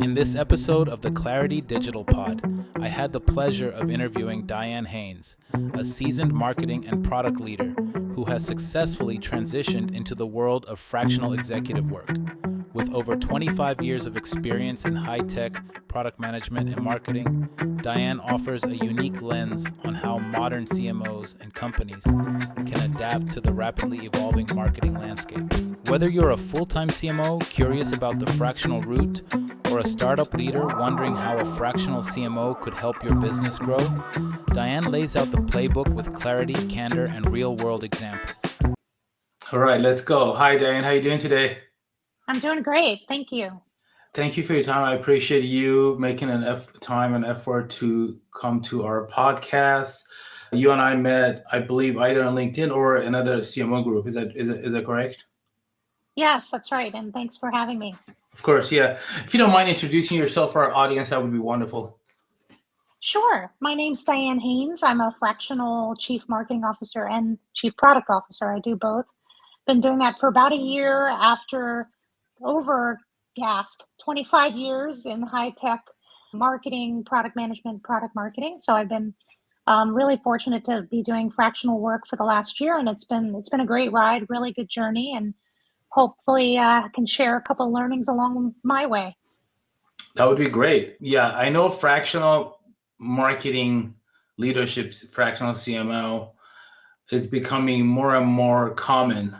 In this episode of the Clarity Digital Pod, I had the pleasure of interviewing Diane Haines, a seasoned marketing and product leader who has successfully transitioned into the world of fractional executive work. With over 25 years of experience in high-tech product management and marketing, Diane offers a unique lens on how modern CMOs and companies can adapt to the rapidly evolving marketing landscape. Whether you're a full-time CMO curious about the fractional route, or a startup leader wondering how a fractional CMO could help your business grow, Diane lays out the playbook with clarity, candor, and real-world examples. All right, let's go. Hi, Diane. How are you doing today? I'm doing great. Thank you. Thank you for your time. I appreciate you making time and effort to come to our podcast. You and I met, I believe, either on LinkedIn or another CMO group. Is that correct? Yes, that's right. And thanks for having me. Of course, yeah. If you don't mind introducing yourself for our audience, that would be wonderful. Sure. My name's Diane Haines. I'm a fractional chief marketing officer and chief product officer. I do both. Been doing that for about a year after over 25 years in high tech marketing, product management, product marketing. So I've been really fortunate to be doing fractional work for the last year, and it's been a great ride, really good journey, and hopefully I can share a couple of learnings along my way. That would be great. Yeah, I know fractional marketing leadership, fractional CMO is becoming more and more common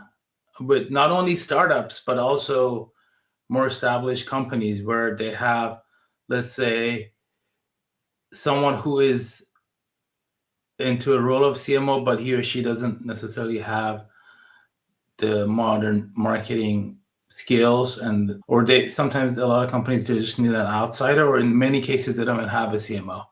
with not only startups, but also more established companies where they have, let's say, someone who is into a role of CMO, but he or she doesn't necessarily have the modern marketing skills, or they sometimes a lot of companies they just need an outsider, or in many cases they don't even have a CMO.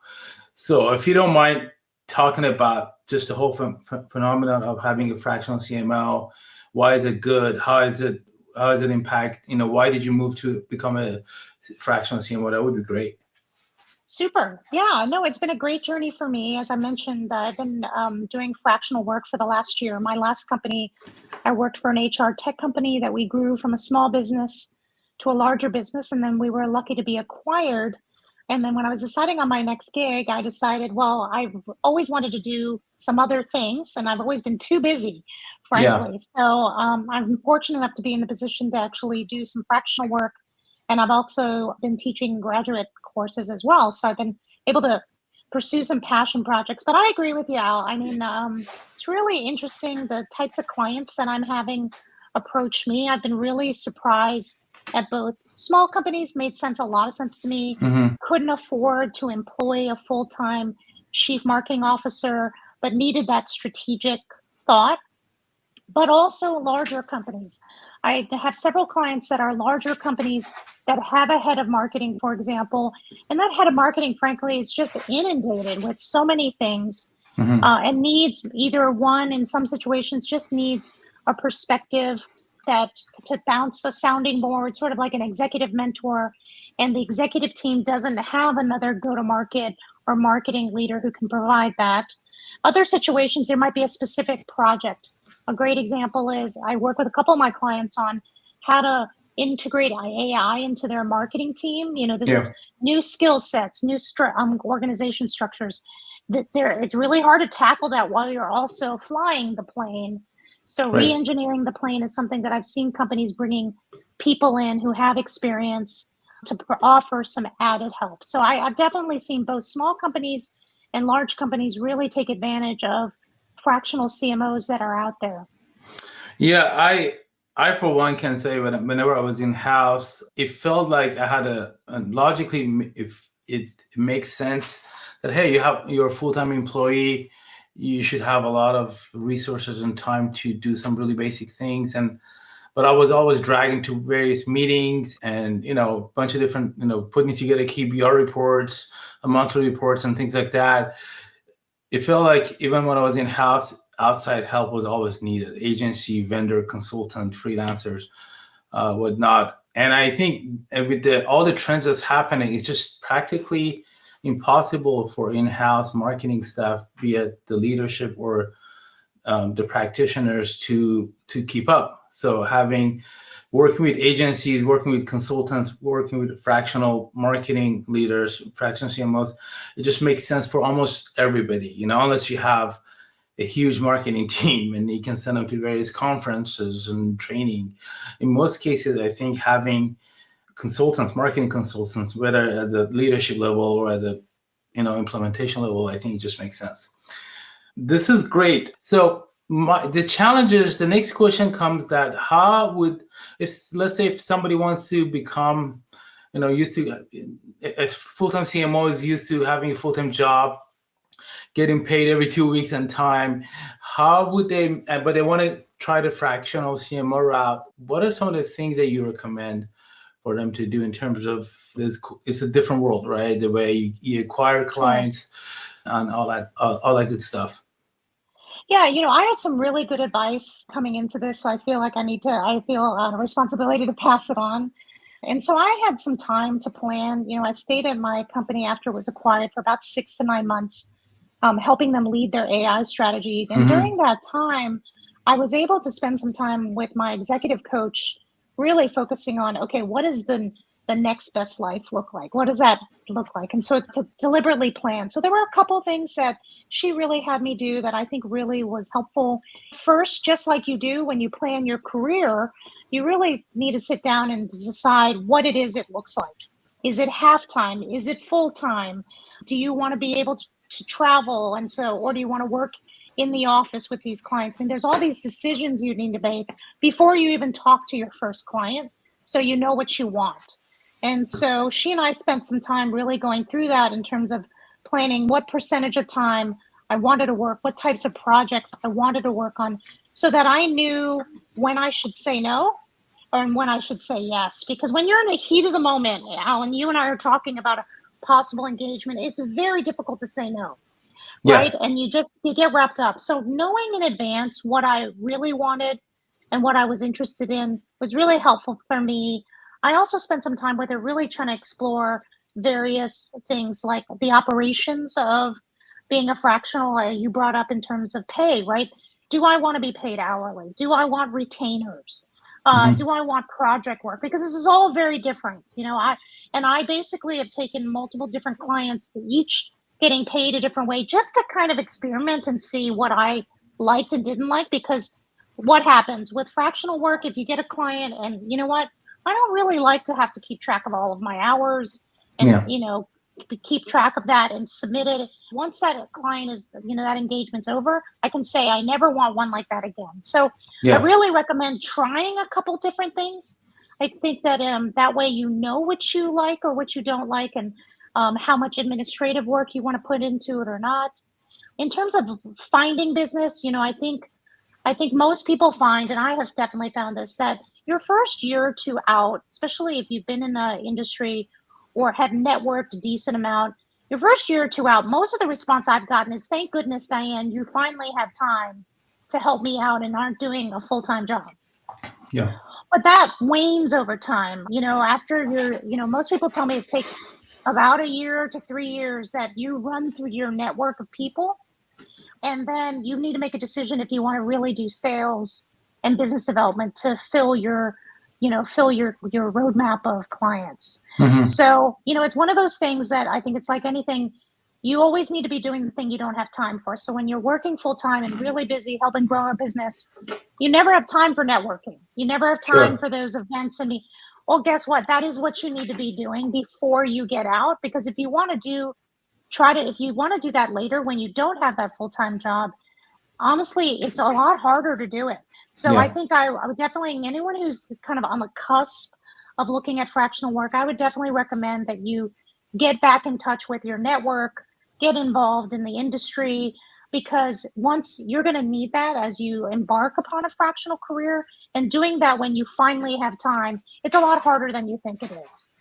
So if you don't mind talking about just the whole phenomenon of having a fractional CMO, why is it good? How does it impact? Why did you move to become a fractional CMO? That would be great. Super. Yeah, no, it's been a great journey for me. As I mentioned, I've been doing fractional work for the last year. My last company, I worked for an HR tech company that we grew from a small business to a larger business. And then we were lucky to be acquired. And then when I was deciding on my next gig, I decided, well, I've always wanted to do some other things, and I've always been too busy, frankly. Yeah. So I'm fortunate enough to be in the position to actually do some fractional work. And I've also been teaching graduate courses as well. So I've been able to pursue some passion projects. But I agree with you, Al. I mean, it's really interesting the types of clients that I'm having approach me. I've been really surprised at both small companies, made a lot of sense to me, couldn't afford to employ a full-time chief marketing officer, but needed that strategic thought. But also larger companies. I have several clients that are larger companies that have a head of marketing, for example, and that head of marketing, frankly, is just inundated with so many things and needs either one, in some situations, just needs a perspective that to bounce a sounding board, sort of like an executive mentor, and the executive team doesn't have another go-to-market or marketing leader who can provide that. Other situations, there might be a specific project. A great example is I work with a couple of my clients on how to integrate AI into their marketing team. This is new skill sets, new organization structures. It's really hard to tackle that while you're also flying the plane. So Right. re-engineering the plane is something that I've seen companies bringing people in who have experience to offer some added help. So I've definitely seen both small companies and large companies really take advantage of fractional CMOs that are out there. Yeah, I for one can say whenever I was in house, it felt like I had logically, if it makes sense that, hey, you're a full-time employee, you should have a lot of resources and time to do some really basic things. But I was always dragging to various meetings and, a bunch of different, putting together KPI reports, monthly reports and things like that. It felt like even when I was in house, outside help was always needed. Agency, vendor, consultant, freelancers, whatnot. And I think with all the trends that's happening, it's just practically impossible for in-house marketing staff, be it the leadership or the practitioners, to keep up. So having working with agencies, working with consultants, working with fractional marketing leaders, fractional CMOs, it just makes sense for almost everybody, unless you have a huge marketing team and you can send them to various conferences and training. In most cases, I think having consultants, marketing consultants, whether at the leadership level or at the implementation level, I think it just makes sense. This is great. So the challenge is, the next question comes that let's say if somebody wants to become, a full-time CMO is used to having a full-time job, getting paid every 2 weeks and time, how would they, but they want to try the fractional CMO route, what are some of the things that you recommend for them to do in terms of this? It's a different world, right? The way you acquire clients and all that good stuff. Yeah, I had some really good advice coming into this, so I feel like I feel a responsibility to pass it on. And so I had some time to plan. I stayed at my company after it was acquired for about 6 to 9 months, helping them lead their AI strategy. And during that time, I was able to spend some time with my executive coach, really focusing on, okay, what is the next best life look like? What does that look like? And so to deliberately plan. So there were a couple things that she really had me do that I think really was helpful. First, just like you do when you plan your career, you really need to sit down and decide what it is it looks like. Is it half-time? Is it full-time? Do you want to be able to travel? And so, or do you want to work in the office with these clients? I mean, there's all these decisions you need to make before you even talk to your first client, so you know what you want. And so she and I spent some time really going through that in terms of planning what percentage of time I wanted to work, what types of projects I wanted to work on, so that I knew when I should say no and when I should say yes. Because when you're in the heat of the moment, Alan, you and I are talking about a possible engagement, it's very difficult to say no. Right. And you get wrapped up. So knowing in advance what I really wanted and what I was interested in was really helpful for me. I also spent some time where they're really trying to explore various things like the operations of being a fractional. You brought up in terms of pay, right? Do I want to be paid hourly? Do I want retainers? Do I want project work? Because this is all very different. I basically have taken multiple different clients, each getting paid a different way, just to kind of experiment and see what I liked and didn't like. Because what happens with fractional work, if you get a client and you know what, I don't really like to have to keep track of all of my hours and keep track of that and submit it. Once that client is, that engagement's over, I can say I never want one like that again. So I really recommend trying a couple different things. I think that that way you know what you like or what you don't like, and how much administrative work you want to put into it or not. In terms of finding business, I think most people find, and I have definitely found this, that your first year or two out, especially if you've been in the industry or have networked a decent amount, your first year or two out, most of the response I've gotten is, thank goodness, Diane, you finally have time to help me out and aren't doing a full-time job. Yeah. But that wanes over time. After most people tell me it takes about a year to 3 years that you run through your network of people. And then you need to make a decision if you want to really do sales and business development to fill your roadmap of clients. So, it's one of those things that I think it's like anything. You always need to be doing the thing you don't have time for. So when you're working full time and really busy helping grow a business, you never have time for networking. You never have time for those events. Well, guess what? That is what you need to be doing before you get out. Because if you want to do that later when you don't have that full-time job, honestly, it's a lot harder to do it. So I think I would definitely, anyone who's kind of on the cusp of looking at fractional work, I would definitely recommend that you get back in touch with your network, get involved in the industry, because once you're going to need that as you embark upon a fractional career, and doing that when you finally have time, it's a lot harder than you think it is.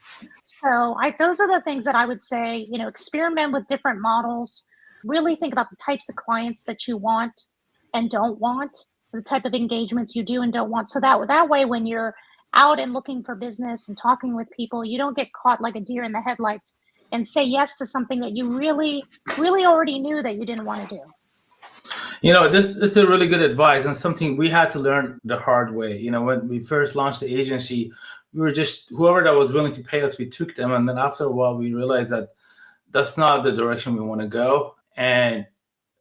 So those are the things that I would say, experiment with different models, really think about the types of clients that you want and don't want, the type of engagements you do and don't want. So that way, when you're out and looking for business and talking with people, you don't get caught like a deer in the headlights and say yes to something that you really, really already knew that you didn't want to do. This is a really good advice and something we had to learn the hard way. When we first launched the agency, we were just whoever that was willing to pay us, we took them. And then after a while, we realized that that's not the direction we want to go. And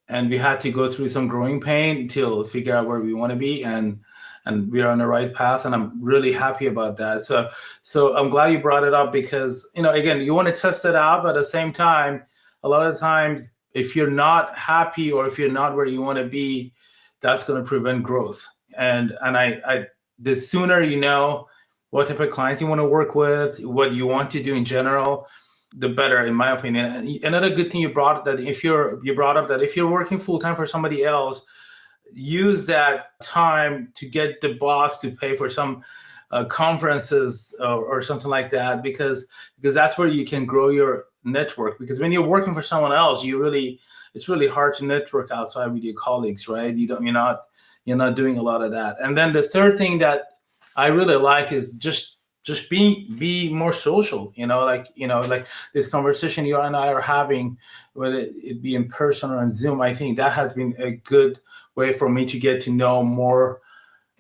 we had to go through some growing pain to figure out where we want to be. And we're on the right path. And I'm really happy about that. So I'm glad you brought it up because, again, you want to test it out, but at the same time, a lot of times, if you're not happy or if you're not where you want to be, that's going to prevent growth. And I the sooner you know what type of clients you want to work with, what you want to do in general, the better, in my opinion. Another good thing you brought up that if you're working full time for somebody else, use that time to get the boss to pay for some conferences or something like that, because that's where you can grow your network. Because when you're working for someone else, it's really hard to network outside with your colleagues, right? You're not doing a lot of that. And then the third thing that I really like is just be more social, like this conversation you and I are having, whether it be in person or on Zoom. I think that has been a good way for me to get to know more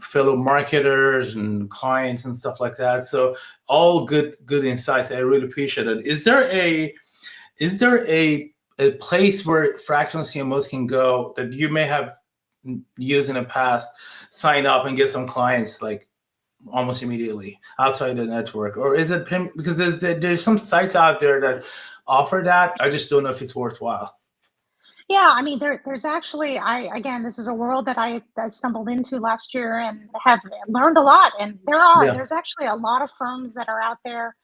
fellow marketers and clients and stuff like that. So all good insights. I really appreciate it. Is there a place where fractional CMOs can go that you may have used in the past, sign up and get some clients like almost immediately outside the network? Or is it because there's some sites out there that offer that? I just don't know if it's worthwhile. Yeah, I mean, there's actually, again, this is a world that I stumbled into last year and have learned a lot. And Yeah. there's actually a lot of firms that are out there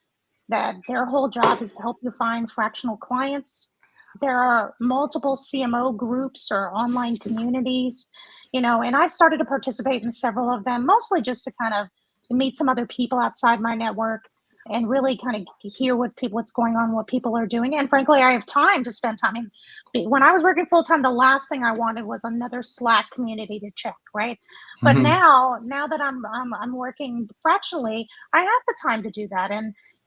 that their whole job is to help you find fractional clients. There are multiple CMO groups or online communities, and I've started to participate in several of them, mostly just to kind of meet some other people outside my network and really kind of hear what's going on, what people are doing. And frankly, I have time to spend time. When I was working full time, the last thing I wanted was another Slack community to check, right? But Mm-hmm. now that I'm working fractionally, I have the time to do that.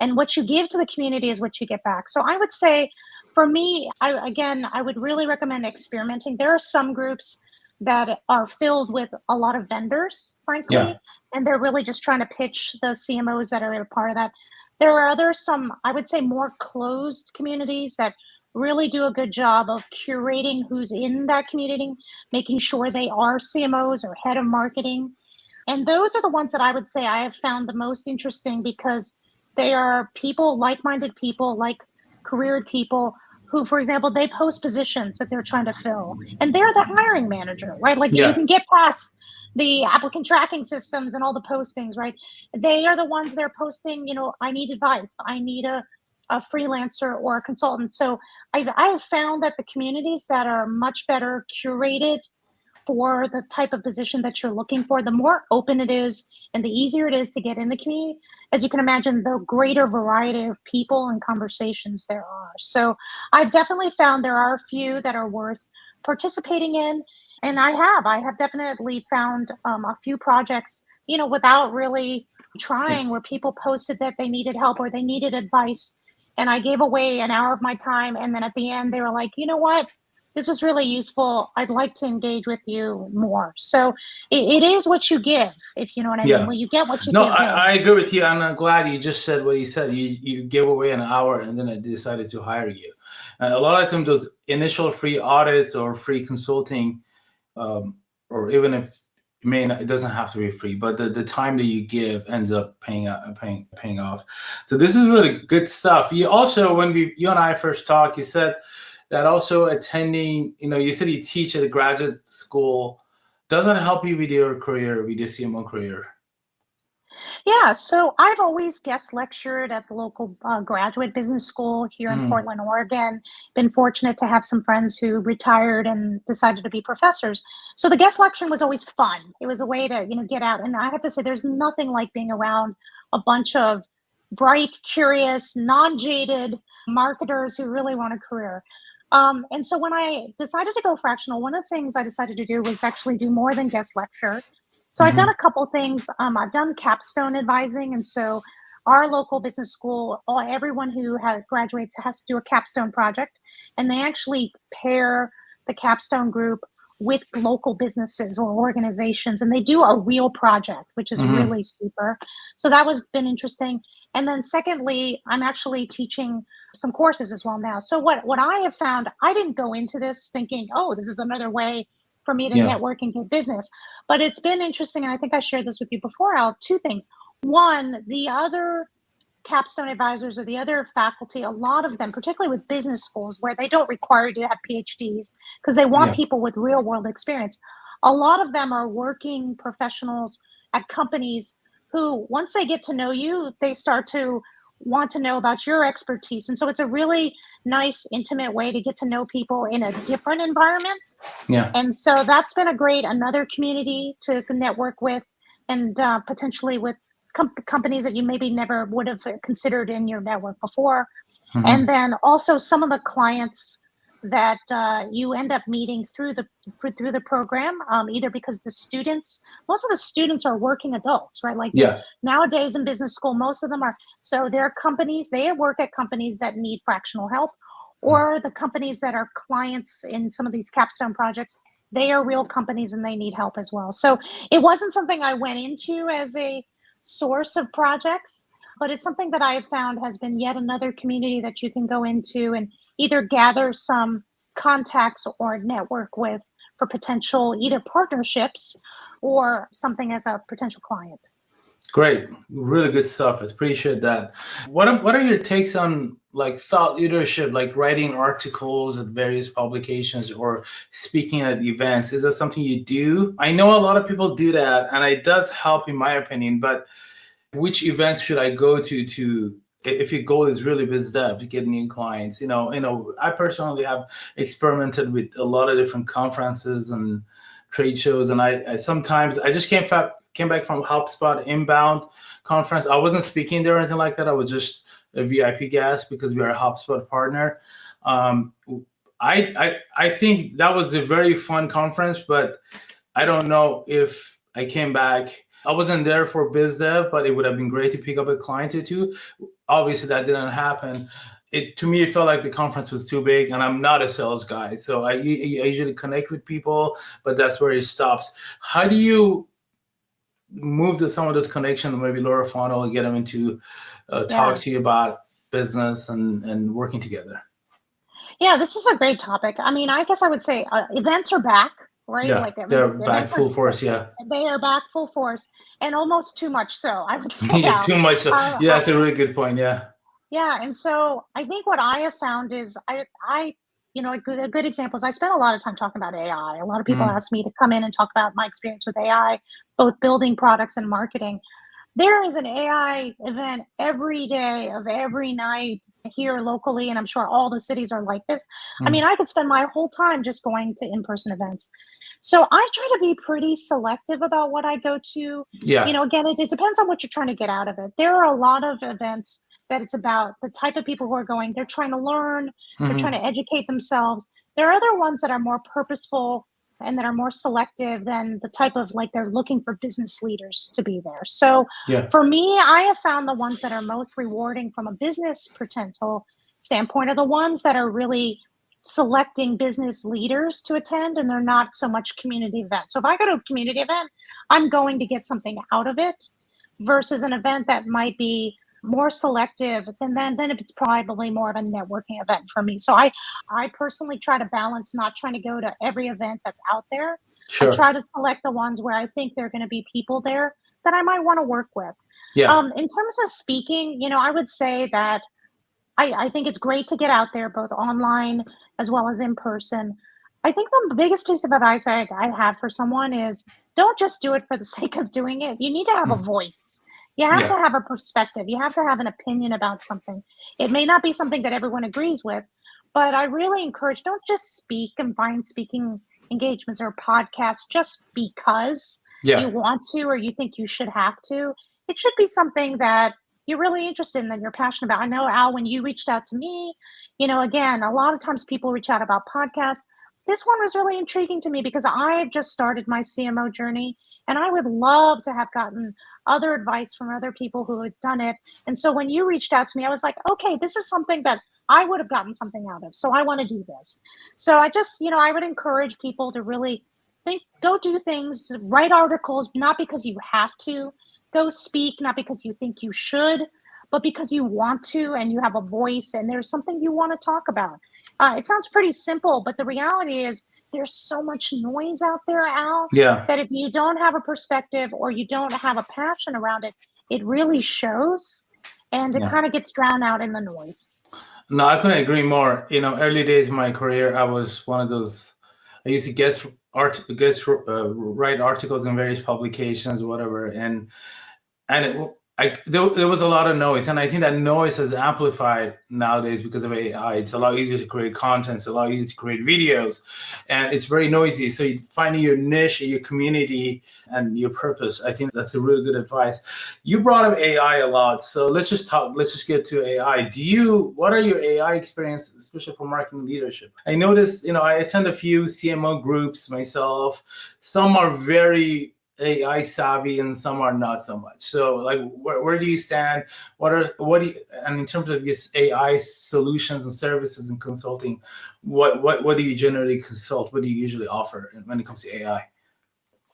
And what you give to the community is what you get back. So I would say, for me, I would really recommend experimenting. There are some groups that are filled with a lot of vendors, Yeah. frankly, and they're really just trying to pitch the CMOs that are a part of that. There are some, I would say, more closed communities that really do a good job of curating who's in that community, making sure they are CMOs or head of marketing. And those are the ones that I would say I have found the most interesting, because they are people, like-minded people, like careered people who, for example, they post positions that they're trying to fill, and they're the hiring manager, right? Like, you Yeah. can get past the applicant tracking systems and all the postings, right? They are the ones that are posting, I need advice, I need a freelancer or a consultant. So I've found that the communities that are much better curated for the type of position that you're looking for, the more open it is and the easier it is to get in the community. As you can imagine, the greater variety of people and conversations there are. So I've definitely found there are a few that are worth participating in. And I have definitely found a few projects, without really trying, where people posted that they needed help or they needed advice. And I gave away an hour of my time. And then at the end, they were like, you know what? This was really useful. I'd like to engage with you more. So it is what you give, if you know what I mean. Yeah. Well, you get what you No, give. I agree with you. And I'm glad you just said what you said. You gave away an hour and then I decided to hire you. A lot of times those initial free audits or free consulting, or even if it doesn't have to be free, but the time that you give ends up paying off. So this is really good stuff. You also, when you and I first talked, you said that also attending, you said you teach at a graduate school. Does that help you with your career, with your CMO career? Yeah, so I've always guest lectured at the local graduate business school here in Mm, Portland, Oregon. Been fortunate to have some friends who retired and decided to be professors. So the guest lecturing was always fun. It was a way to, get out. And I have to say, there's nothing like being around a bunch of bright, curious, non-jaded marketers who really want a career. And so when I decided to go fractional, one of the things I decided to do was actually do more than guest lecture. So I've done mhm. a couple things. I've done capstone advising, and so our local business school, everyone who graduates has to do a capstone project, and they actually pair the capstone group with local businesses or organizations, and they do a real project, which is Hmm. really super. So that was been interesting. And then secondly, I'm actually teaching some courses as well now. So what I have found, I didn't go into this thinking, oh, this is another way for me to Yeah. network and get business. But it's been interesting, and I think I shared this with you before, Al. Two things. One, the other capstone advisors or the other faculty, a lot of them, particularly with business schools where they don't require you to have PhDs because they want Yeah. people with real world experience. A lot of them are working professionals at companies who, once they get to know you, they start to want to know about your expertise. And so it's a really nice, intimate way to get to know people in a different environment. Yeah. And so that's been a great another community to network with, and potentially with companies that you maybe never would have considered in your network before. And Hmm. then also some of the clients that you end up meeting through the program, either because the students, most of the students are working adults, right? Like Yeah. nowadays in business school, most of them are. So there are companies, they work at companies that need fractional help, or the companies that are clients in some of these capstone projects, they are real companies and they need help as well. So it wasn't something I went into as a source of projects, but it's something that I have found has been yet another community that you can go into and either gather some contacts or network with for potential either partnerships or something as a potential client. Great, really good stuff. I appreciate that. What are your takes on like thought leadership, like writing articles at various publications or speaking at events? Is that something you do? I know a lot of people do that, and it does help, in my opinion. But which events should I go to if your goal is really biz dev to get new clients? I personally have experimented with a lot of different conferences and trade shows, and I sometimes I just came back from HubSpot inbound conference. I wasn't speaking there or anything like that. I was just a VIP guest because we are a HubSpot partner. Um, I think that was a very fun conference, but I don't know if I came back. I wasn't there for biz dev, but it would have been great to pick up a client or two. Obviously, that didn't happen. To me, it felt like the conference was too big, and I'm not a sales guy, so I usually connect with people, but that's where it stops. How do you move to some of this connection, maybe lower funnel, and get them into talk Yeah. to you about business and working together? Yeah, this is a great topic. I mean, I guess I would say events are back, right? Yeah, Like, I they're mean, back events full force. Yeah, they are back full force and almost too much so, I would say, yeah, Al. too much. So, Uh, yeah, uh, that's a really good point. Yeah. Yeah, and so I think what I have found is a good example is I spend a lot of time talking about AI. A lot of people Mhm. ask me to come in and talk about my experience with AI, both building products and marketing. There is an AI event every day of every night here locally, and I'm sure all the cities are like this. I mean, Mhm. I could spend my whole time just going to in-person events. So I try to be pretty selective about what I go to. Yeah. Again, it depends on what you're trying to get out of it. There are a lot of events that it's about the type of people who are going, they're trying to learn, they're trying Mhm. to educate themselves. There are other ones that are more purposeful and that are more selective than the type of like they're looking for business leaders to be there. So Yeah. for me, I have found the ones that are most rewarding from a business potential standpoint are the ones that are really selecting business leaders to attend and they're not so much community events. So if I go to a community event, I'm going to get something out of it versus an event that might be more selective, then it's probably more of a networking event for me. So I personally try to balance not trying to go to every event that's out there. I Sure. try to select the ones where I think there are going to be people there that I might want to work with. Yeah. In terms of speaking, I would say that I think it's great to get out there both online as well as in person. I think the biggest piece of advice I have for someone is don't just do it for the sake of doing it. You need to have a Mm. voice. You have to Yeah. have a perspective. You have to have an opinion about something. It may not be something that everyone agrees with, but I really encourage don't just speak and find speaking engagements or podcasts just because you Yeah. want to or you think you should have to. It should be something that you're really interested in that you're passionate about. I know, Al, when you reached out to me, again, a lot of times people reach out about podcasts. This one was really intriguing to me because I've just started my CMO journey and I would love to have gotten other advice from other people who had done it. And so when you reached out to me, I was like, okay, this is something that I would have gotten something out of. So I want to do this. So I just, I would encourage people to really go do things, write articles, not because you have to, go speak, not because you think you should, but because you want to and you have a voice and there's something you want to talk about. It sounds pretty simple, but the reality is there's so much noise out there, Al, Yeah. that if you don't have a perspective or you don't have a passion around it, it really shows and it Yeah. kind of gets drowned out in the noise. No, I couldn't agree more. Early days of my career, I was one of those. I used to write articles in various publications, whatever, and there was a lot of noise, and I think that noise has amplified nowadays because of AI. It's a lot easier to create content, it's a lot easier to create videos, and it's very noisy. So finding your niche, your community, and your purpose, I think that's a really good advice. You brought up AI a lot, so let's just get to AI. What are your AI experiences, especially for marketing leadership? I noticed, I attend a few CMO groups myself. Some are very AI savvy and some are not so much. So like where do you stand? And in terms of just AI solutions and services and consulting, what do you generally consult? What do you usually offer when it comes to AI?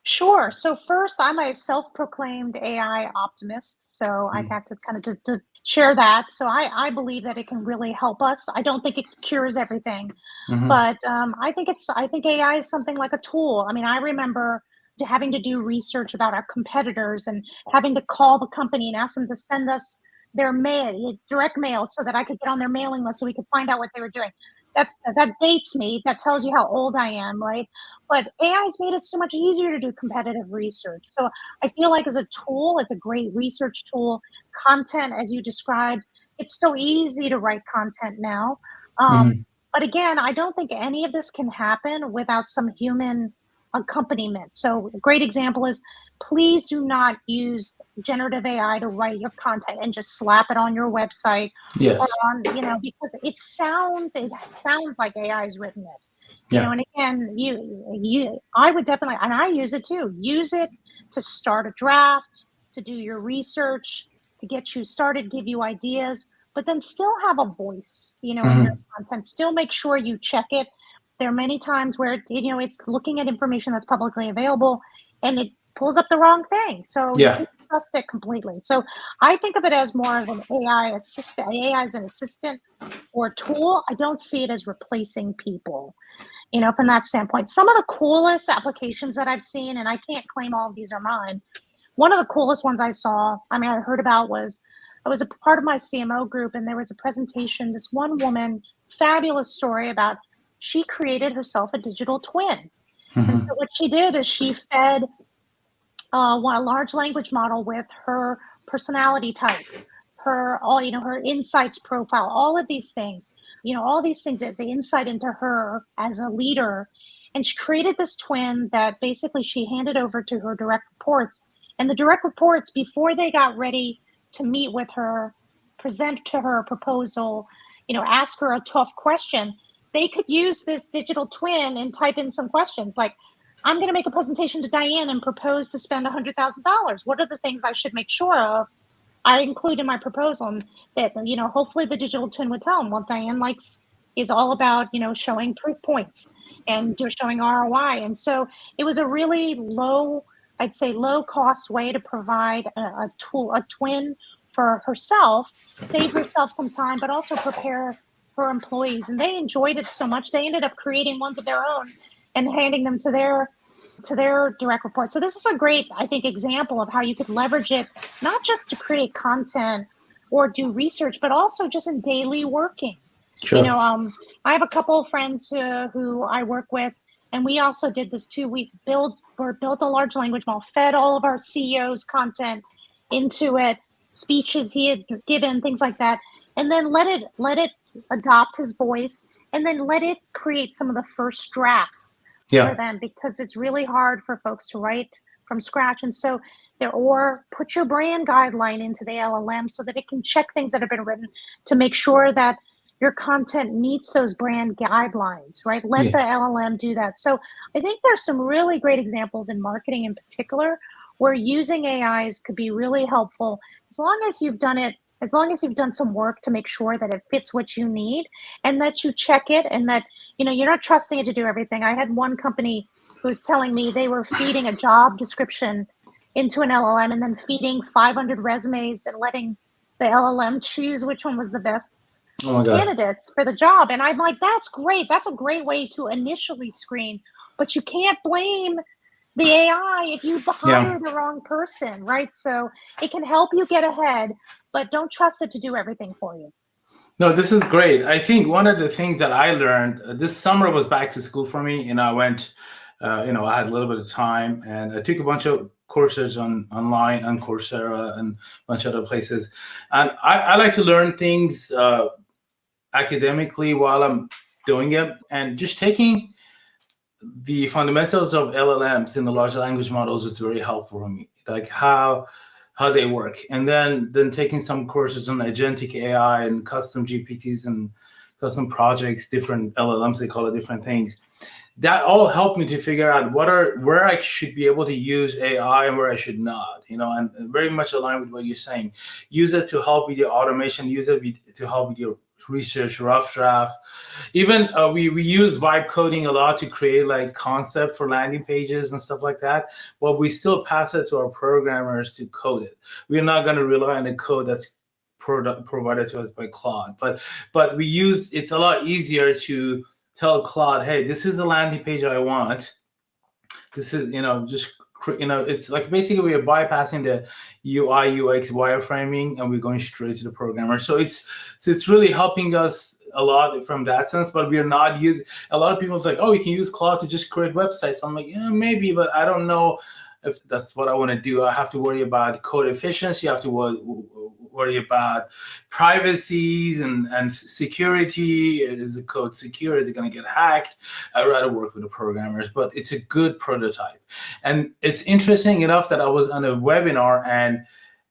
Sure. So first, I'm a self-proclaimed AI optimist, so I Mm. have to kind of just share that. So I believe that it can really help us. I don't think it cures everything, Mm-hmm. but I think AI is something like a tool. I mean, I remember having to do research about our competitors and having to call the company and ask them to send us their mail, direct mail, so that I could get on their mailing list so we could find out what they were doing. That dates me. That tells you how old I am, right? But AI has made it so much easier to do competitive research. So I feel like as a tool, it's a great research tool. Content, as you described, it's so easy to write content now. Mm-hmm. But again, I don't think any of this can happen without some human accompaniment. So a great example is please do not use generative AI to write your content and just slap it on your website or Yes. on, because it sounds like AI has written it. Yeah. And again, I would definitely, and I use it too. Use it to start a draft, to do your research, to get you started, give you ideas, but then still have a voice, in your Mm-hmm. content. Still make sure you check it. There are many times where it's looking at information that's publicly available, and it pulls up the wrong thing. So you Yeah. can trust it completely. So I think of it as more of an AI assistant. AI as an assistant or a tool. I don't see it as replacing people, from that standpoint. Some of the coolest applications that I've seen, and I can't claim all of these are mine. One of the coolest ones I saw, I heard about was I was a part of my CMO group, and there was a presentation. This one woman, fabulous story about she created herself a digital twin. And so Mm-hmm. what she did is she fed a large language model with her personality type, her insights profile, all these things as the insight into her as a leader. And she created this twin that basically she handed over to her direct reports. And the direct reports, before they got ready to meet with her, present to her a proposal, ask her a tough question, they could use this digital twin and type in some questions like, I'm going to make a presentation to Diane and propose to spend $100,000. What are the things I should make sure of I include in my proposal? And that, hopefully the digital twin would tell them, well, Diane is all about, showing proof points and showing ROI. And so it was a really I'd say low cost way to provide a tool, a twin for herself, save herself some time, but also prepare her employees. And they enjoyed it so much. They ended up creating ones of their own and handing them to their direct report. So this is a great, I think, example of how you could leverage it, not just to create content or do research, but also just in daily working. Sure. I have a couple of friends who I work with, and we also did this too. We built a large language model, fed all of our CEOs content into it, speeches he had given, things like that, and then let it adopt his voice, and then let it create some of the first drafts for Yeah. them because it's really hard for folks to write from scratch. And so or put your brand guideline into the LLM so that it can check things that have been written to make sure that your content meets those brand guidelines, right? Let Yeah. the LLM do that. So I think there's some really great examples in marketing in particular where using AIs could be really helpful as long as you've done it as long as you've done some work to make sure that it fits what you need and that you check it and that, you're not trusting it to do everything. I had one company who was telling me they were feeding a job description into an LLM and then feeding 500 resumes and letting the LLM choose which one was the best Oh my God. candidates for the job. And I'm like, that's great. That's a great way to initially screen, but you can't blame the AI if you hire the wrong person, right? So it can help you get ahead, but don't trust it to do everything for you. No, this is great. I think one of the things that I learned this summer was back to school for me. I went, I had a little bit of time and I took a bunch of courses online on Coursera and a bunch of other places. And I like to learn things academically while I'm doing it, and just taking the fundamentals of LLMs in the large language models was very helpful for me, like how they work, and then taking some courses on agentic AI and custom GPTs and custom projects, different LLMs, they call it different things. That all helped me to figure out where I should be able to use AI and where I should not, and very much aligned with what you're saying. Use it to help with your automation, use it to help with your research, rough draft. Even we use vibe coding a lot to create like concept for landing pages and stuff like that. Well, we still pass it to our programmers to code it. We're not going to rely on the code that's provided to us by Claude, but we use, it's a lot easier to tell Claude, hey, this is the landing page I want. This is, it's like basically we are bypassing the UI, UX wireframing and we're going straight to the programmer. So it's really helping us a lot from that sense, but we're not using, a lot of people say, oh, you can use Claude to just create websites. I'm like, yeah, maybe, but I don't know if that's what I want to do. I have to worry about code efficiency. I have to worry about privacy and security. Is the code secure? Is it going to get hacked? I'd rather work with the programmers, but it's a good prototype. And it's interesting enough that I was on a webinar and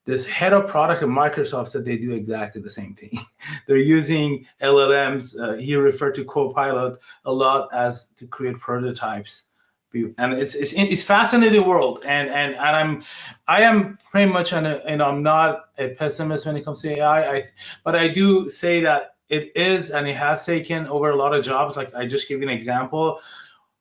this head of product at Microsoft said they do exactly the same thing. They're using LLMs. He referred to Copilot a lot as to create prototypes. And it's fascinating world, and I am pretty much I'm not a pessimist when it comes to AI. But I do say that it is, and it has taken over a lot of jobs. Like I just give you an example,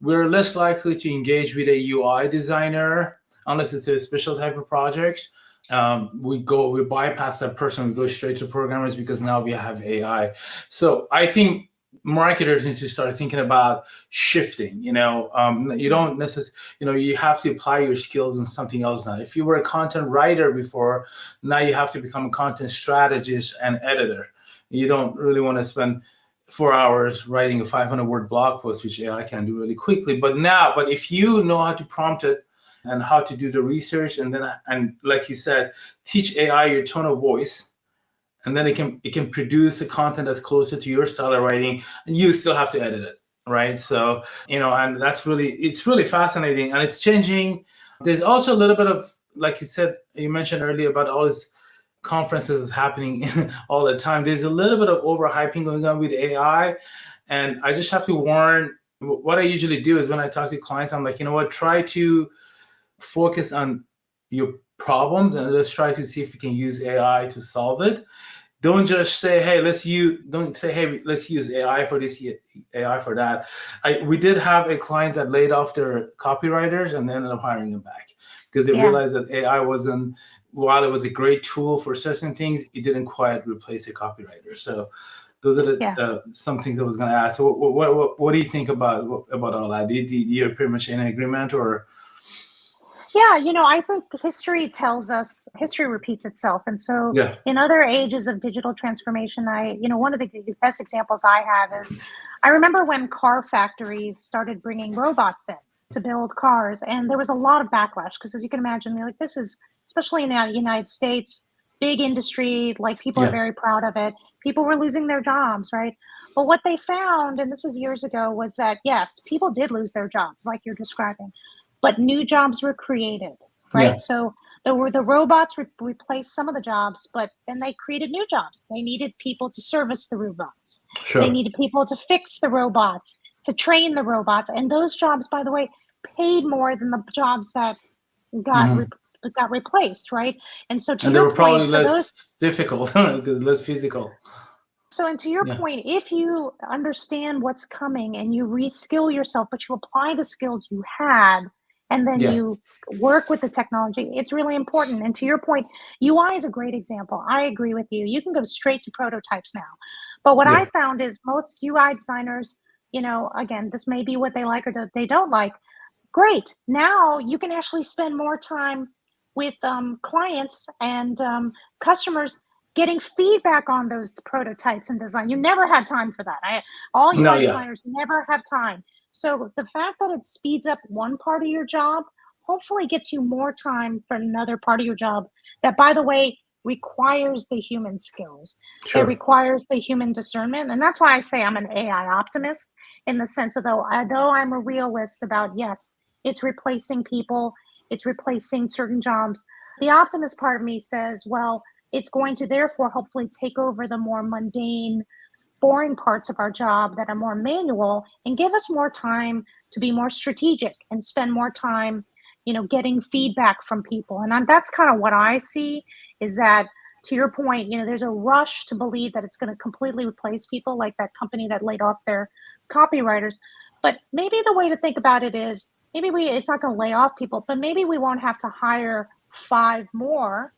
we're less likely to engage with a UI designer unless it's a special type of project. We bypass that person, we go straight to programmers because now we have AI. So I think marketers need to start thinking about shifting. You don't necessarily, you have to apply your skills in something else now. If you were a content writer before, now you have to become a content strategist and editor. You don't really want to spend 4 hours writing a 500-word blog post, which AI can do really quickly. But if you know how to prompt it and how to do the research, and like you said, teach AI your tone of voice, and then it can produce a content that's closer to your style of writing, and you still have to edit it, right? So, and it's really fascinating, and it's changing. There's also a little bit of, like you mentioned earlier about all these conferences happening all the time. There's a little bit of overhyping going on with AI, and I just have to warn. What I usually do is when I talk to clients, I'm like, try to focus on your problems and let's try to see if we can use AI to solve it. Don't just say, hey, let's use AI for this, AI for that. We did have a client that laid off their copywriters and they ended up hiring them back because they realized that AI while it was a great tool for certain things, it didn't quite replace a copywriter. So those are some things I was going to ask. So what do you think about all that? You're pretty much in agreement, or? Yeah, I think history repeats itself. And so in other ages of digital transformation, one of the best examples I have is, I remember when car factories started bringing robots in to build cars, and there was a lot of backlash because, as you can imagine, this is, especially in the United States, big industry, like people are very proud of it. People were losing their jobs, right? But what they found, and this was years ago, was that yes, people did lose their jobs like you're describing, but new jobs were created, right? So the robots replaced some of the jobs, but then they created new jobs. They needed people to service the robots. Sure. They needed people to fix the robots, to train the robots. And those jobs, by the way, paid more than the jobs that got got replaced, right? And so to And they your were probably point, for those less difficult, less physical. So, and to your Yeah. point, if you understand what's coming and you reskill yourself, but you apply the skills you had, and then Yeah. you work with the technology, it's really important. And to your point, UI is a great example. I agree with you. You can go straight to prototypes now. But what I Yeah. found is most UI designers, again, this may be what they like or they don't like. Great. Now you can actually spend more time with clients and customers getting feedback on those prototypes and design. You never had time for that. All No, UI yeah. designers never have time. So the fact that it speeds up one part of your job hopefully gets you more time for another part of your job that, by the way, requires the human skills. It Sure. requires the human discernment. And that's why I say I'm an AI optimist in the sense of though I'm a realist about, yes, it's replacing people, it's replacing certain jobs. The optimist part of me says, well, it's going to therefore hopefully take over the more mundane, boring parts of our job that are more manual and give us more time to be more strategic and spend more time, getting feedback from people. And that's kind of what I see is that, to your point, there's a rush to believe that it's going to completely replace people, like that company that laid off their copywriters. But maybe the way to think about it is maybe it's not going to lay off people, but maybe we won't have to hire five more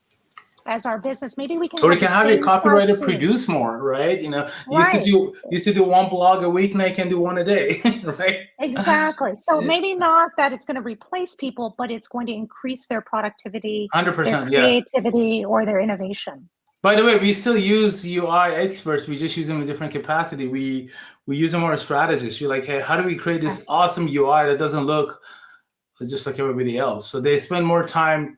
as our business. Maybe we can Or you have the can have your same size copywriter team. produce more, right? Right. You used to do one blog a week, now you can do one a day, right? Exactly. So maybe not that it's going to replace people, but it's going to increase their productivity, their 100%, yeah. creativity, or their innovation. By the way, we still use UI experts. We just use them in a different capacity. We use them more as strategists. You're like, hey, how do we create this Yes. awesome UI that doesn't look just like everybody else? So they spend more time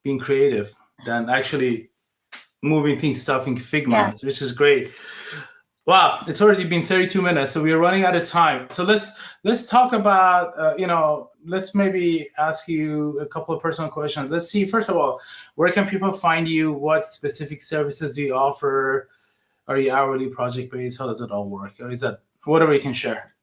being creative than actually moving stuff in Figma, Yes. which is great. Wow, it's already been 32 minutes, so we're running out of time. So let's talk about let's maybe ask you a couple of personal questions. Let's see, first of all, where can people find you? What specific services do you offer? Are you hourly, project based? How does it all work? Or is that whatever you can share?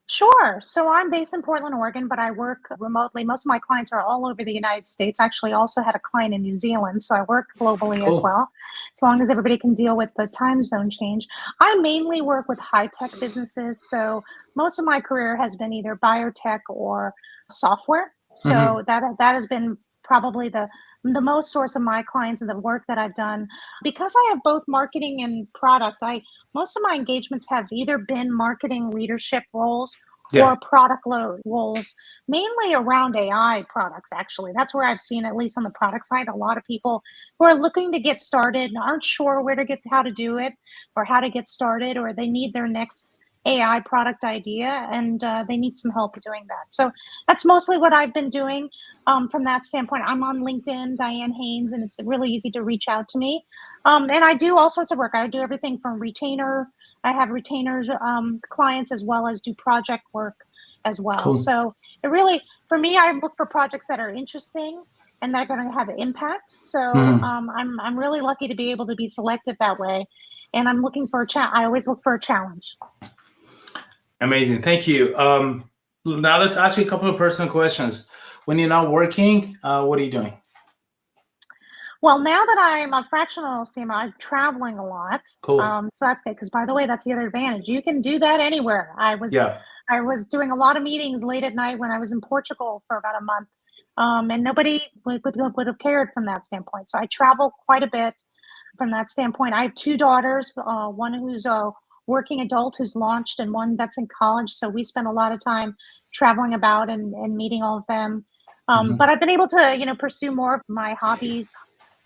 Sure. So I'm based in Portland, Oregon, but I work remotely. Most of my clients are all over the United States. Actually, also had a client in New Zealand, so I work globally as Cool. well, as long as everybody can deal with the time zone change. I mainly work with high-tech businesses, so most of my career has been either biotech or software. Mm-hmm. So that has been probably the most source of my clients and the work that I've done. Because I have both marketing and product, I most of my engagements have either been marketing leadership roles Yeah. or product load roles, mainly around AI products, actually. That's where I've seen, at least on the product side, a lot of people who are looking to get started and aren't sure how to do it or how to get started, or they need their next AI product idea and they need some help doing that. So that's mostly what I've been doing from that standpoint. I'm on LinkedIn, Diane Haines, and it's really easy to reach out to me. And I do all sorts of work. I do everything from retainer. I have retainers, clients, as well as do project work as well. Cool. So it really, for me, I look for projects that are interesting and that are going to have an impact. So Mm-hmm. I'm really lucky to be able to be selected that way. And I'm looking for I always look for a challenge. Amazing. Thank you. Now let's ask you a couple of personal questions. When you're not working, what are you doing? Well, now that I'm a fractional CMO, I'm traveling a lot. Cool. So that's good because, by the way, that's the other advantage. You can do that anywhere. Yeah. I was doing a lot of meetings late at night when I was in Portugal for about a month, and nobody would have cared from that standpoint. So I travel quite a bit from that standpoint. I have two daughters, one who's a working adult who's launched, and one that's in college. So we spend a lot of time traveling about and meeting all of them. Mm-hmm. But I've been able to, pursue more of my hobbies,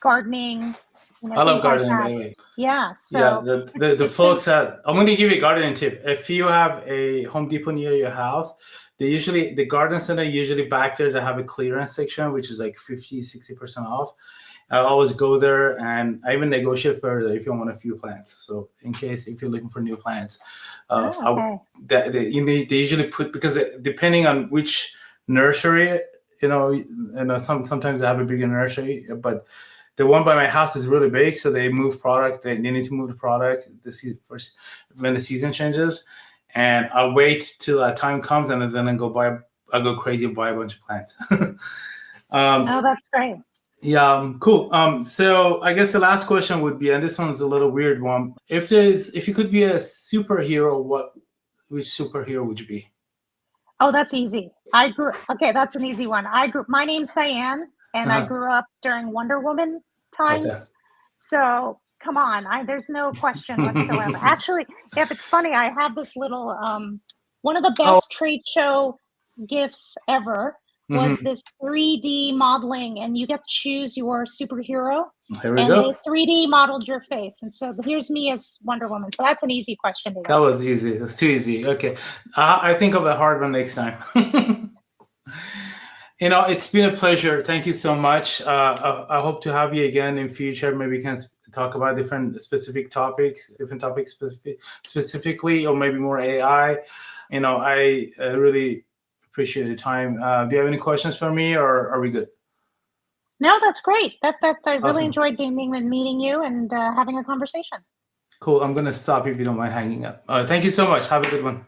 gardening, I love things like gardening, by that. the way. Yeah. Yeah, So the it's been folks at I'm going to give you a gardening tip. If you have a Home Depot near your house, the garden center usually back there they have a clearance section which is like 50-60% off. I always go there and I even negotiate further if you want a few plants. So in case if you're looking for new plants, okay. they usually put because depending on which nursery, sometimes they have a bigger nursery, but the one by my house is really big, so they move product. They need to move the product first when the season changes, and I'll wait till that time comes, and then I go crazy and buy a bunch of plants. Oh, that's great. Yeah, cool. So I guess the last question would be, and this one's a little weird one. If you could be a superhero, which superhero would you be? Oh, that's easy. Okay, that's an easy one. My name's Diane, and I Uh-huh. grew up during Wonder Woman Okay. times. So come on, there's no question whatsoever. Actually, if it's funny, I have this little, one of the Oh, best trade show gifts ever was mhm. this 3D modeling, and you get to choose your superhero, Here we and they go. 3D modeled your face. And so here's me as Wonder Woman. So that's an easy question to That answer. was easy. It was too easy. Okay. I think of a hard one next time. It's been a pleasure. Thank you so much. I hope to have you again in future. Maybe we can talk about different topics specifically, or maybe more AI. I really appreciate your time. Do you have any questions for me, or are we good? No, that's great. That I really Awesome. enjoyed being and meeting you and having a conversation. Cool. I'm going to stop if you don't mind hanging up. Thank you so much. Have a good one.